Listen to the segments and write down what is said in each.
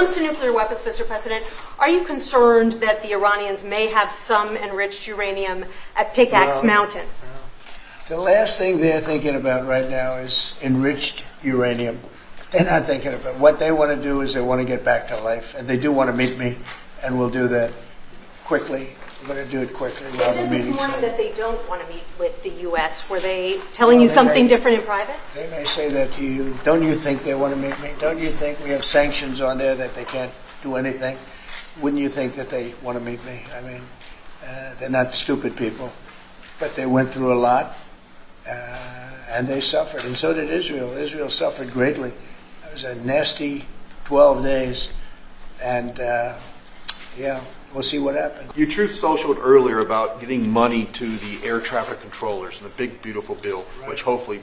comes to nuclear weapons, Mr. President, are you concerned that the Iranians may have some enriched uranium at Pickaxe Mountain? The last thing they're thinking about right now is enriched uranium. They're not thinking about what they want to do is they want to get back to life, and they do want to meet me, and we'll do that quickly. We're going to do it quickly. They said this morning that they don't want to meet with the U.S. Were they telling you something different in private? They may say that to you. Don't you think they want to meet me? Don't you think we have sanctions on there that they can't do anything? Wouldn't you think that they want to meet me? I mean, they're not stupid people, but they went through a lot, and they suffered, and so did Israel. Israel suffered greatly. It was a nasty 12 days, and yeah. We'll see what happens. You Truth Socialed earlier about getting money to the air traffic controllers and the big, beautiful bill, which hopefully,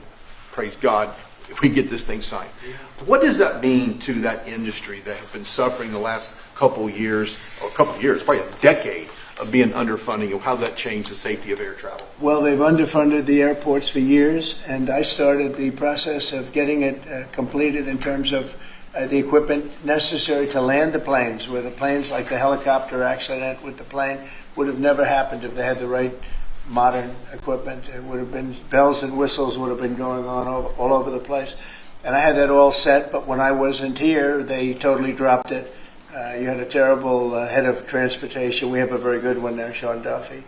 praise God, we get this thing signed. Yeah. What does that mean to that industry that has been suffering the last couple of years, probably a decade of being underfunding, and how that changed the safety of air travel? Well, they've underfunded the airports for years, and I started the process of getting it completed in terms of the equipment necessary to land the planes, where the planes, like the helicopter accident with the plane, would have never happened if they had the right modern equipment. It would have been bells and whistles would have been going on all over the place. And I had that all set, but when I wasn't here, they totally dropped it. You had a terrible head of transportation. We have a very good one now, Sean Duffy.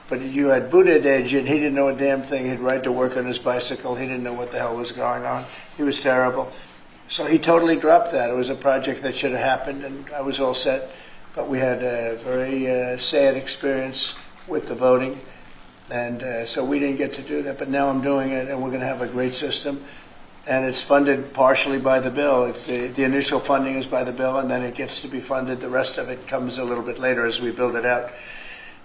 But you had Buttigieg, and he didn't know a damn thing. He'd ride to work on his bicycle. He didn't know what the hell was going on. He was terrible. So he totally dropped that. It was a project that should have happened, and I was all set. But we had a very sad experience with the voting, and so we didn't get to do that. But now I'm doing it, and we're going to have a great system. And it's funded partially by the bill. It's the initial funding is by the bill, and then it gets to be funded. The rest of it comes a little bit later as we build it out.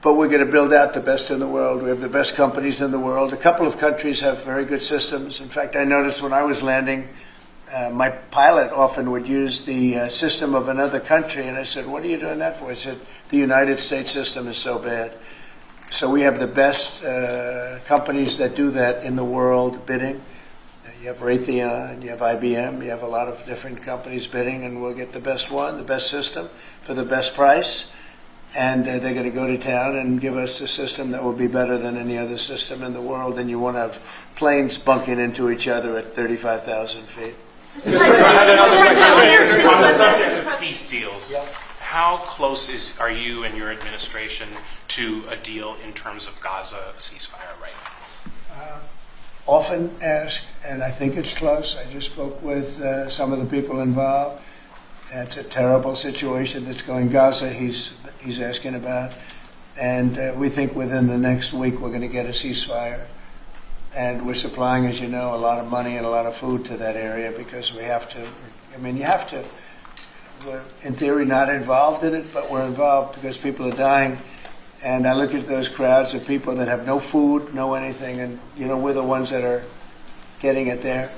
But we're going to build out the best in the world. We have the best companies in the world. A couple of countries have very good systems. In fact, I noticed when I was landing, my pilot often would use the system of another country, and I said, what are you doing that for? He said, the United States system is so bad. So we have the best companies that do that in the world bidding. You have Raytheon, you have IBM, you have a lot of different companies bidding, and we'll get the best one, the best system, for the best price. And they're going to go to town and give us a system that will be better than any other system in the world, and you won't have planes bunking into each other at 35,000 feet. On the subject of peace deals, how close are you and your administration to a deal in terms of Gaza ceasefire right now? Often asked, and I think it's close. I just spoke with some of the people involved. It's a terrible situation that's going Gaza. He's asking about, and we think within the next week we're going to get a ceasefire. And we're supplying, as you know, a lot of money and a lot of food to that area because we have to. I mean, you have to. We're, in theory, not involved in it, but we're involved because people are dying. And I look at those crowds of people that have no food, no anything, and, you know, we're the ones that are getting it there.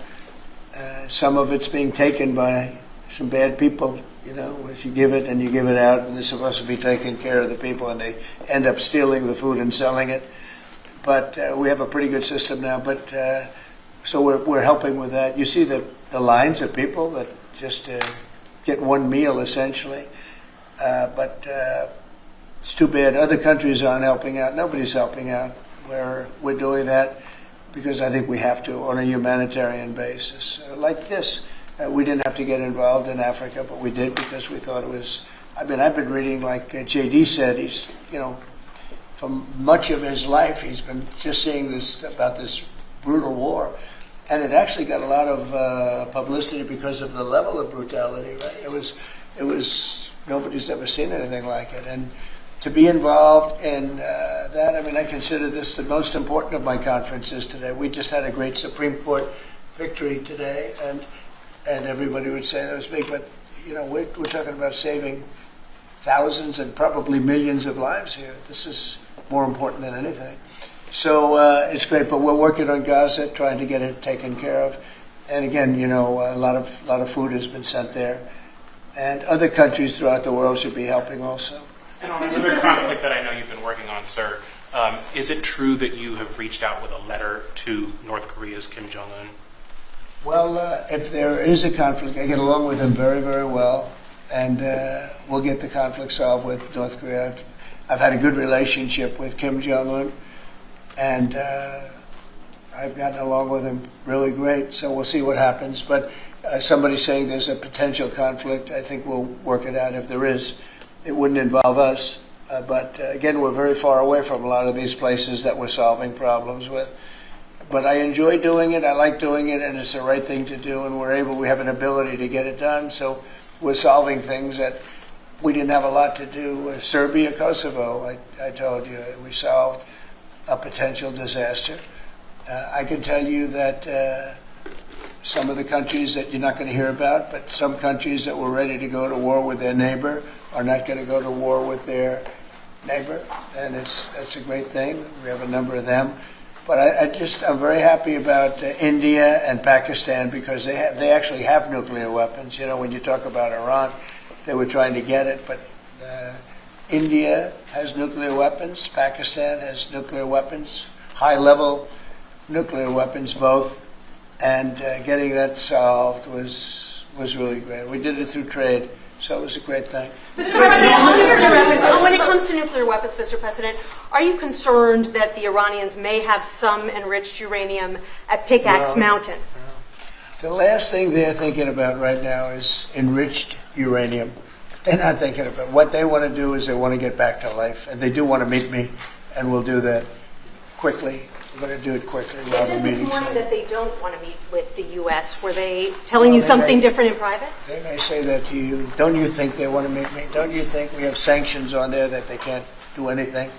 Some of it's being taken by some bad people, you know, if you give it and you give it out, and they're supposed to be taking care of the people, and they end up stealing the food and selling it. But we have a pretty good system now. But so we're helping with that. You see the lines of people that just get one meal essentially. But it's too bad other countries aren't helping out. Nobody's helping out. We're doing that because I think we have to on a humanitarian basis. Like this, we didn't have to get involved in Africa, but we did because we thought it was. I mean, I've been reading, like J.D. said, he's, you know, from much of his life, he's been just seeing this about this brutal war, and it actually got a lot of publicity because of the level of brutality. Right? It was nobody's ever seen anything like it, and to be involved in that, I mean, I consider this the most important of my conferences today. We just had a great Supreme Court victory today, and everybody would say that was big, but you know, we're talking about saving thousands and probably millions of lives here. This is more important than anything. So it's great, but we're working on Gaza, trying to get it taken care of. And again, you know, a lot of food has been sent there, and other countries throughout the world should be helping also. And on another conflict that I know you've been working on, sir, is it true that you have reached out with a letter to North Korea's Kim Jong-un? Well, if there is a conflict, I get along with him very, very well. and we'll get the conflict solved with North Korea. I've had a good relationship with Kim Jong-un, and I've gotten along with him really great, so we'll see what happens. But somebody's saying there's a potential conflict. I think we'll work it out if there is. It wouldn't involve us, but again, we're very far away from a lot of these places that we're solving problems with. But I enjoy doing it, I like doing it, and it's the right thing to do, and we have an ability to get it done, so we're solving things that we didn't have a lot to do. Serbia, Kosovo, I told you, we solved a potential disaster. I can tell you that some of the countries that you're not going to hear about, but some countries that were ready to go to war with their neighbor are not going to go to war with their neighbor, and that's a great thing. We have a number of them. But I'm very happy about India and Pakistan because they actually have nuclear weapons. You know, when you talk about Iran, they were trying to get it, but India has nuclear weapons. Pakistan has nuclear weapons, high-level nuclear weapons both, and getting that solved was really great. We did it through trade, so it was a great thing. Mr. President, when it comes to nuclear weapons, Mr. President, are you concerned that the Iranians may have some enriched uranium at Pickaxe Mountain? The last thing they're thinking about right now is enriched uranium. They're not thinking about what they want to do is they want to get back to life, and they do want to meet me, and we'll do that quickly. We're going to do it quickly. They said this morning that they don't want to meet with the U.S. Were they telling you something different in private? They may say that to you. Don't you think they want to meet me? Don't you think we have sanctions on there that they can't do anything?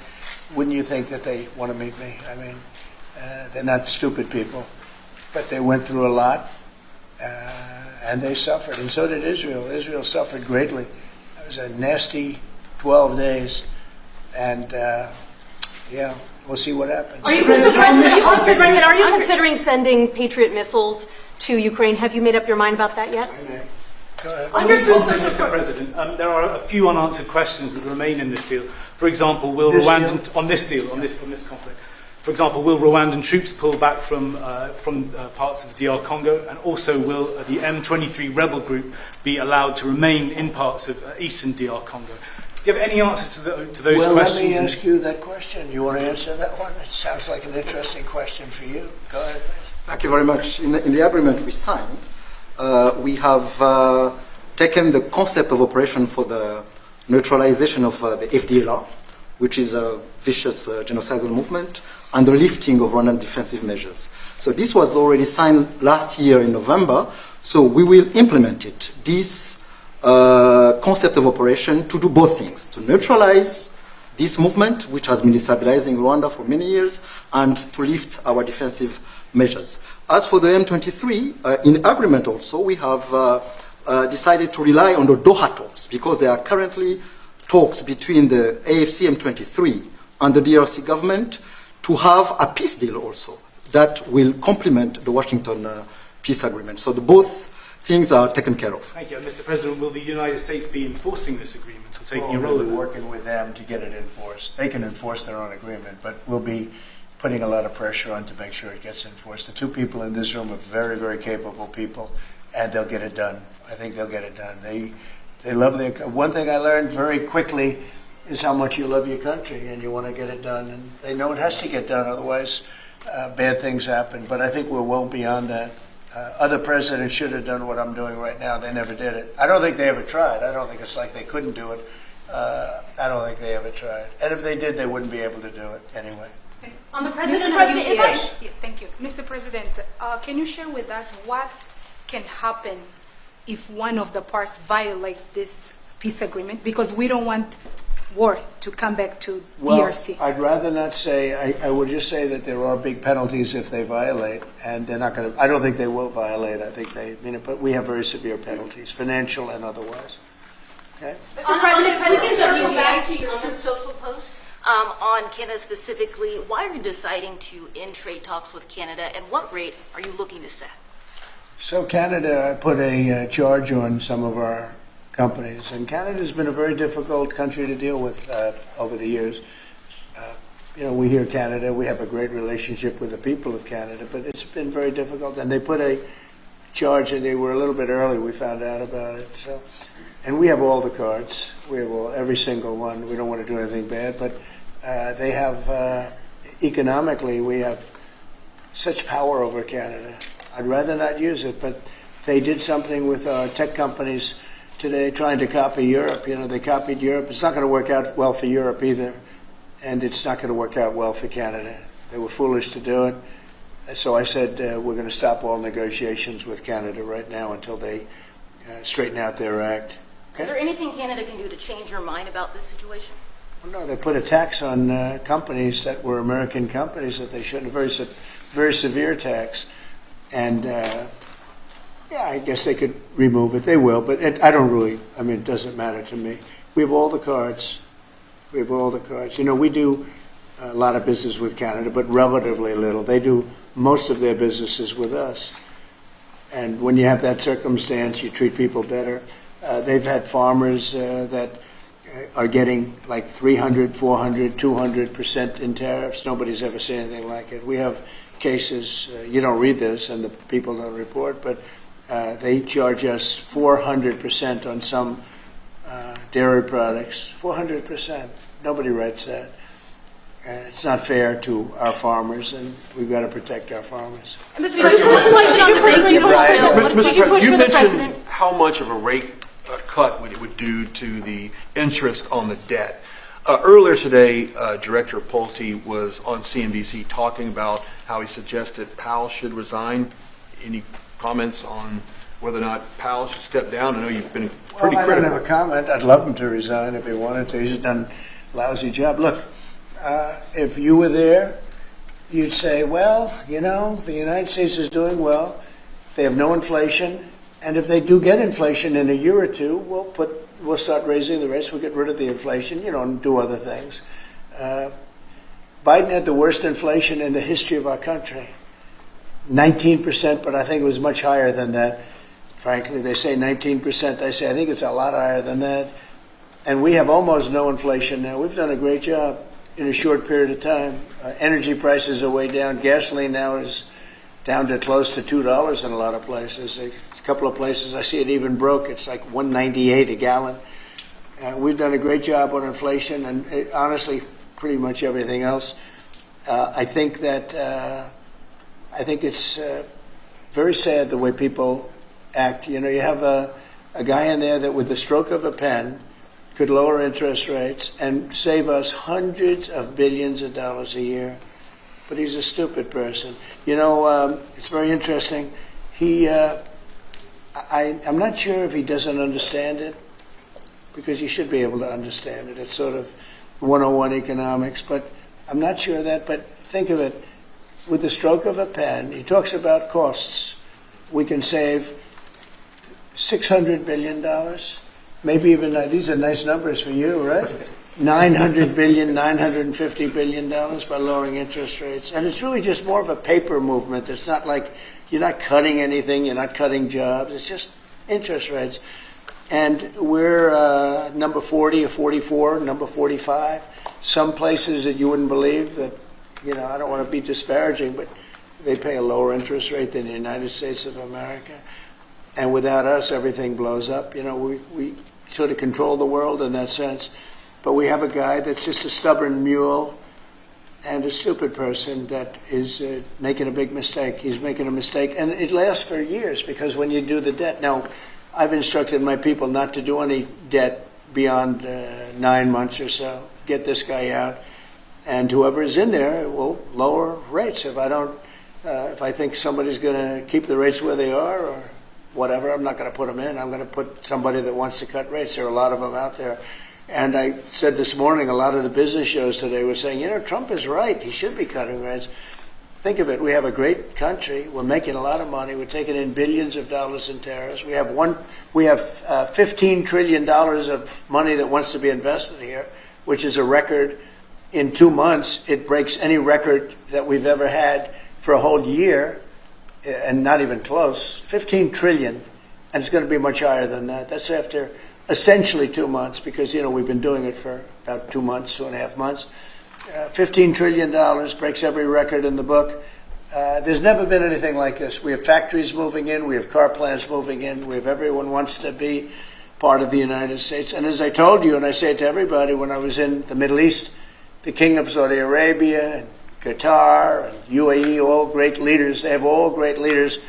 Wouldn't you think that they want to meet me? I mean, they're not stupid people, but they went through a lot, and they suffered, and so did Israel. Israel suffered greatly. It was a nasty 12 days, and yeah. We'll see what happens. Are you considering sending Patriot missiles to Ukraine? Have you made up your mind about that yet? Go ahead. Mr. President, there are a few unanswered questions that remain in this deal. For example, will Rwandan conflict? For example, will Rwandan troops pull back from parts of DR Congo, and also will the M23 rebel group be allowed to remain in parts of eastern DR Congo? Do you have any answer to those questions? Well, let me ask you that question. You want to answer that one? It sounds like an interesting question for you. Go ahead, please. Thank you very much. In the agreement we signed, we have taken the concept of operation for the neutralization of the FDLR, which is a vicious genocidal movement, and the lifting of Rwandan defensive measures. So this was already signed last year in November, so we will implement it. This concept of operation to do both things, to neutralize this movement, which has been destabilizing Rwanda for many years, and to lift our defensive measures. As for the M23, in agreement also, we have decided to rely on the Doha talks, because there are currently talks between the AFC M23 and the DRC government to have a peace deal also that will complement the Washington peace agreement. So both things are taken care of. Thank you. Mr. President, will the United States be enforcing this agreement or taking a role We'll in be it? working with them to get it enforced. They can enforce their own agreement, but we'll be putting a lot of pressure on to make sure it gets enforced. The two people in this room are very, very capable people, and they'll get it done. I think they'll get it done. They love their. One thing I learned very quickly is how much you love your country and you want to get it done. And they know it has to get done, otherwise bad things happen. But I think we're well beyond that. Other presidents should have done what I'm doing right now. They never did it. I don't think they ever tried. I don't think it's like they couldn't do it. I don't think they ever tried. And if they did, they wouldn't be able to do it anyway. On the Mr. President, President, yes. yes, thank you. Mr. President, can you share with us what can happen if one of the parts violate this peace agreement? Because we don't want war to come back to DRC. I'd rather not say. I would just say that there are big penalties if they violate, and they're not going to. I don't think they will violate. I think they mean it, but we have very severe penalties, financial and otherwise. Okay. Mr. President, we can circle back to your Truth Social post on Canada specifically. Why are you deciding to end trade talks with Canada, and what rate are you looking to set? So Canada put a charge on some of our companies, and Canada's been a very difficult country to deal with over the years. We hear Canada, we have a great relationship with the people of Canada, but it's been very difficult, and they put a charge, and they were a little bit early, we found out about it. So, and we have all the cards. We have every single one. We don't want to do anything bad, but they have, economically, we have such power over Canada. I'd rather not use it, but they did something with our tech companies today trying to copy Europe. They copied Europe. It's not going to work out well for Europe either, and it's not going to work out well for Canada. They were foolish to do it. So I said we're going to stop all negotiations with Canada right now until they straighten out their act. Okay? Is there anything Canada can do to change your mind about this situation? Well, no, they put a tax on companies that were American companies that they shouldn't. Very severe tax. And, I guess they could remove it. They will, but it doesn't matter to me. We have all the cards. We do a lot of business with Canada, but relatively little. They do most of their businesses with us. And when you have that circumstance, you treat people better. They've had farmers that are getting like 300, 400, 200% in tariffs. Nobody's ever seen anything like it. We have cases, you don't read this and the people don't report, but they charge us 400% on some dairy products. 400%. Nobody writes that. It's not fair to our farmers, and we've got to protect our farmers. Mr. President, you mentioned how much of a rate cut it would do to the interest on the debt. Earlier today, Director Pulte was on CNBC talking about how he suggested Powell should resign. Any comments on whether or not Powell should step down? I know you've been pretty critical. I don't have a comment. I'd love him to resign if he wanted to. He's done a lousy job. Look, if you were there, you'd say, well, the United States is doing well. They have no inflation. And if they do get inflation in a year or two, we'll start raising the rates. We'll get rid of the inflation, and do other things. Biden had the worst inflation in the history of our country. 19%, but I think it was much higher than that. Frankly, they say 19%. I think it's a lot higher than that. And we have almost no inflation now. We've done a great job in a short period of time. Energy prices are way down. Gasoline now is down to close to $2 in a lot of places. A couple of places I see it even broke. It's like $1.98 a gallon. We've done a great job on inflation and honestly pretty much everything else. I think it's very sad the way people act. You have a guy in there that with the stroke of a pen could lower interest rates and save us hundreds of billions of dollars a year. But he's a stupid person. It's very interesting. I'm not sure if he doesn't understand it, because you should be able to understand it. It's sort of 101 economics, but I'm not sure of that. But think of it, with the stroke of a pen, he talks about costs. We can save $600 billion, maybe even, these are nice numbers for you, right? $900 billion, $950 billion by lowering interest rates. And it's really just more of a paper movement. It's not like you're not cutting anything, you're not cutting jobs. It's just interest rates. And we're number 40 or 44, number 45. Some places that you wouldn't believe that, I don't want to be disparaging, but they pay a lower interest rate than the United States of America. And without us, everything blows up. We sort of control the world in that sense. But we have a guy that's just a stubborn mule and a stupid person that is making a big mistake. He's making a mistake. And it lasts for years, because when you do the debt. Now, I've instructed my people not to do any debt beyond 9 months or so. Get this guy out. And whoever is in there will lower rates. If I think somebody's going to keep the rates where they are or whatever, I'm not going to put them in. I'm going to put somebody that wants to cut rates. There are a lot of them out there. And I said this morning, a lot of the business shows today were saying, Trump is right. He should be cutting rates. Think of it. We have a great country. We're making a lot of money. We're taking in billions of dollars in tariffs. We have $15 trillion of money that wants to be invested here, which is a record. In 2 months, it breaks any record that we've ever had for a whole year, and not even close. 15 trillion, and it's going to be much higher than that. That's after essentially 2 months, because we've been doing it for about 2 months, 2.5 months. $15 trillion breaks every record in the book. There's never been anything like this. We have factories moving in. We have car plants moving in. We have everyone wants to be part of the United States. And as I told you, and I say it to everybody, when I was in the Middle East, the King of Saudi Arabia and Qatar and UAE, all great leaders, they have all great leaders.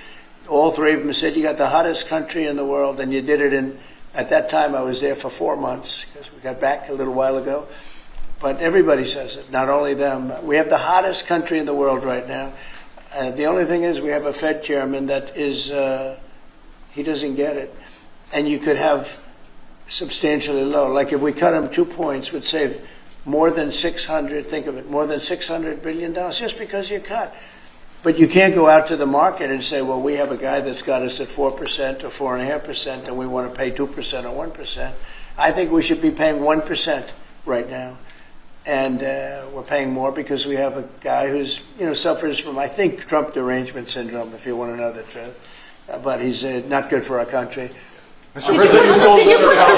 All three of them said, you got the hottest country in the world, and you did it in, at that time I was there for 4 months, because we got back a little while ago. But everybody says it, not only them. We have the hottest country in the world right now. The only thing is we have a Fed chairman that is, he doesn't get it. And you could have substantially low. Like if we cut him 2 points, would save more than 600, think of it, more than $600 billion just because you cut. But you can't go out to the market and say, well, we have a guy that's got us at 4% or 4.5% and we want to pay 2% or 1%. I think we should be paying 1% right now. And we're paying more because we have a guy who's, suffers from, I think, Trump derangement syndrome, if you want to know the truth. But he's not good for our country. Did you push for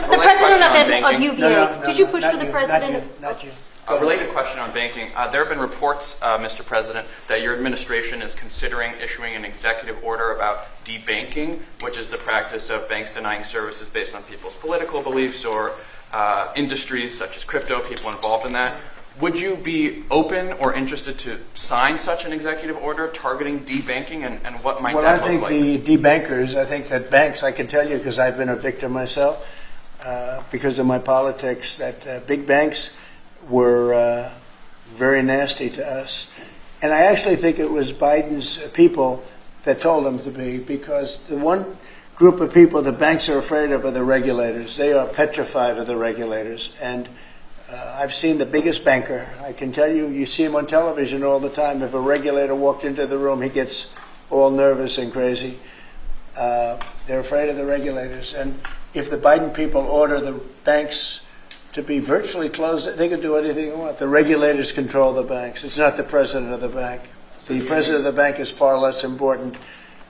the president of UVA? No, Did you push for the president? Not you. A related question on banking. There have been reports, Mr. President, that your administration is considering issuing an executive order about debanking, which is the practice of banks denying services based on people's political beliefs or industries such as crypto, people involved in that. Would you be open or interested to sign such an executive order targeting debanking, and what might that look like? Well, I think the debankers, I think that banks, I can tell you because I've been a victim myself, because of my politics, that big banks were very nasty to us. And I actually think it was Biden's people that told them to be, because the one group of people the banks are afraid of are the regulators. They are petrified of the regulators. And I've seen the biggest banker. I can tell you, you see him on television all the time. If a regulator walked into the room, he gets all nervous and crazy. They're afraid of the regulators. And if the Biden people order the banks to be virtually closed, they can do anything they want. The regulators control the banks. It's not the president of the bank. The president of the bank is far less important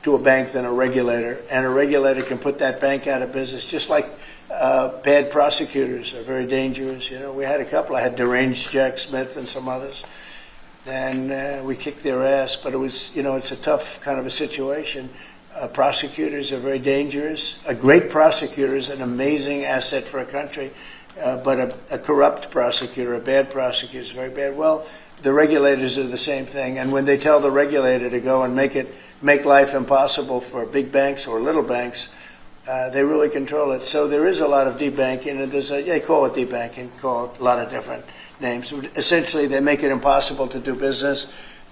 to a bank than a regulator. And a regulator can put that bank out of business, just like bad prosecutors are very dangerous. We had a couple. I had deranged Jack Smith and some others. And we kicked their ass. But it was, it's a tough kind of a situation. Prosecutors are very dangerous. A great prosecutor is an amazing asset for a country. But a corrupt prosecutor, a bad prosecutor is very bad. Well, the regulators are the same thing. And when they tell the regulator to go and make life impossible for big banks or little banks, they really control it. So there is a lot of debanking, and they call it debanking, call it a lot of different names. Essentially, they make it impossible to do business.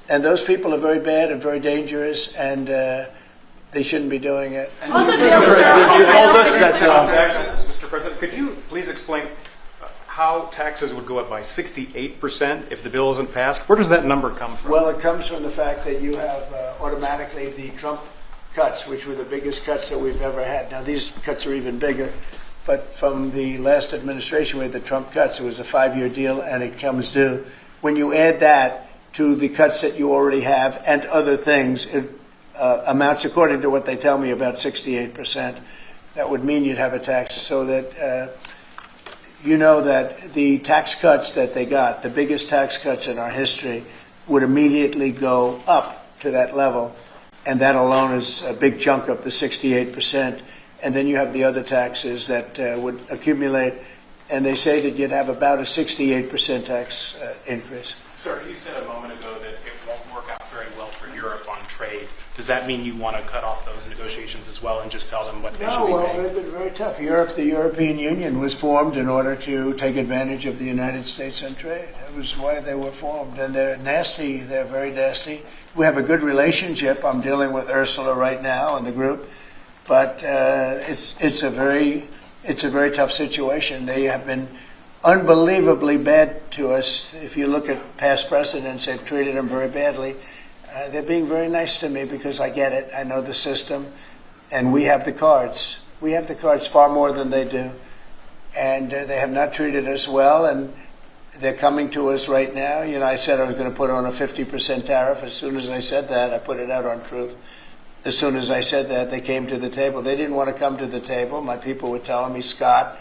And those people are very bad and very dangerous, and they shouldn't be doing it. Mr. President, could you please explain how taxes would go up by 68% if the bill isn't passed? Where does that number come from? Well, it comes from the fact that you have automatically the Trump cuts, which were the biggest cuts that we've ever had. Now, these cuts are even bigger. But from the last administration, we had the Trump cuts. It was a 5-year deal, and it comes due. When you add that to the cuts that you already have and other things, it amounts, according to what they tell me, about 68%. That would mean you'd have a tax so that that the tax cuts that they got, the biggest tax cuts in our history, would immediately go up to that level. And that alone is a big chunk of the 68%. And then you have the other taxes that would accumulate. And they say that you'd have about a 68% tax increase. Sir, you said a moment ago that it won't work out very well for Europe on trade. Does that mean you want to cut off those negotiations as well and just tell them what they should be paying? They've been very tough. The European Union was formed in order to take advantage of the United States on trade. That was why they were formed. And they're nasty. They're very nasty. We have a good relationship. I'm dealing with Ursula right now and the group. But it's a very tough situation. They have been unbelievably bad to us. If you look at past precedents, they've treated them very badly. They're being very nice to me because I get it. I know the system, and we have the cards. We have the cards far more than they do, and they have not treated us well, and they're coming to us right now. I said I was going to put on a 50% tariff. As soon as I said that, I put it out on Truth. As soon as I said that, they came to the table. They didn't want to come to the table. My people were telling me, Scott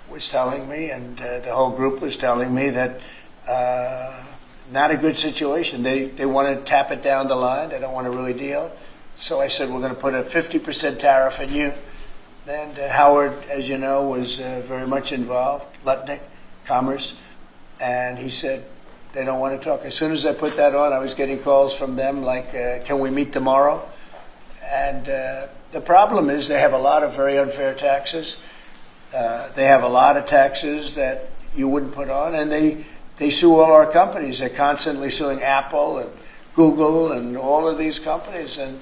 was telling me, and the whole group was telling me that not a good situation. They want to tap it down the line. They don't want to really deal. So I said, we're going to put a 50% tariff on you. And Howard, as you know, was very much involved, Lutnick, Commerce, and he said they don't want to talk. As soon as I put that on, I was getting calls from them like, can we meet tomorrow? And the problem is they have a lot of very unfair taxes. They have a lot of taxes that you wouldn't put on, and they sue all our companies. They're constantly suing Apple and Google and all of these companies, and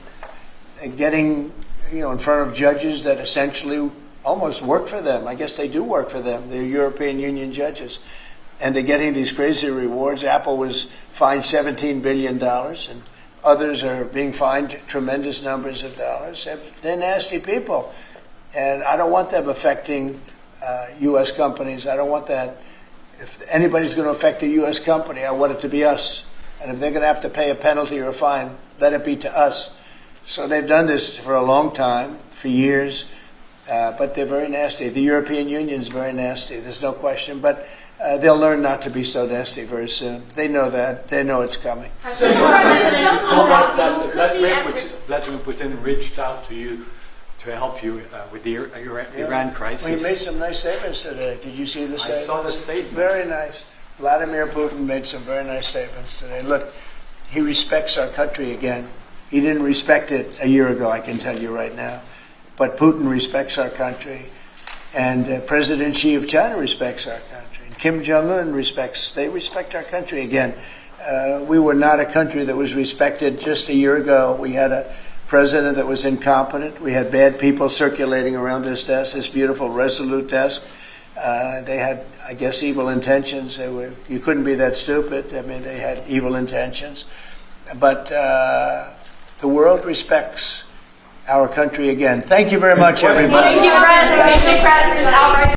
getting in front of judges that essentially almost work for them. I guess they do work for them. They're European Union judges, and they're getting these crazy rewards. Apple was fined $17 billion, and others are being fined tremendous numbers of dollars. They're nasty people, and I don't want them affecting U.S. companies. I don't want that. If anybody's going to affect a U.S. company, I want it to be us. And if they're going to have to pay a penalty or a fine, let it be to us. So they've done this for a long time, for years, but they're very nasty. The European Union is very nasty, there's no question. But they'll learn not to be so nasty very soon. They know that. They know it's coming. Vladimir Putin reached out to you to help you with the Iran crisis. Well, he made some nice statements today. Did you see the statement? I saw the statement. Very nice. Vladimir Putin made some very nice statements today. Look, he respects our country again. He didn't respect it a year ago, I can tell you right now. But Putin respects our country. And President Xi of China respects our country. And Kim Jong-un they respect our country again. We were not a country that was respected just a year ago. We had a president that was incompetent. We had bad people circulating around this desk, this beautiful, resolute desk. They had, I guess, evil intentions. You couldn't be that stupid. I mean, they had evil intentions. But the world respects our country again. Thank you very much, everybody. Thank you, President. Thank you, President.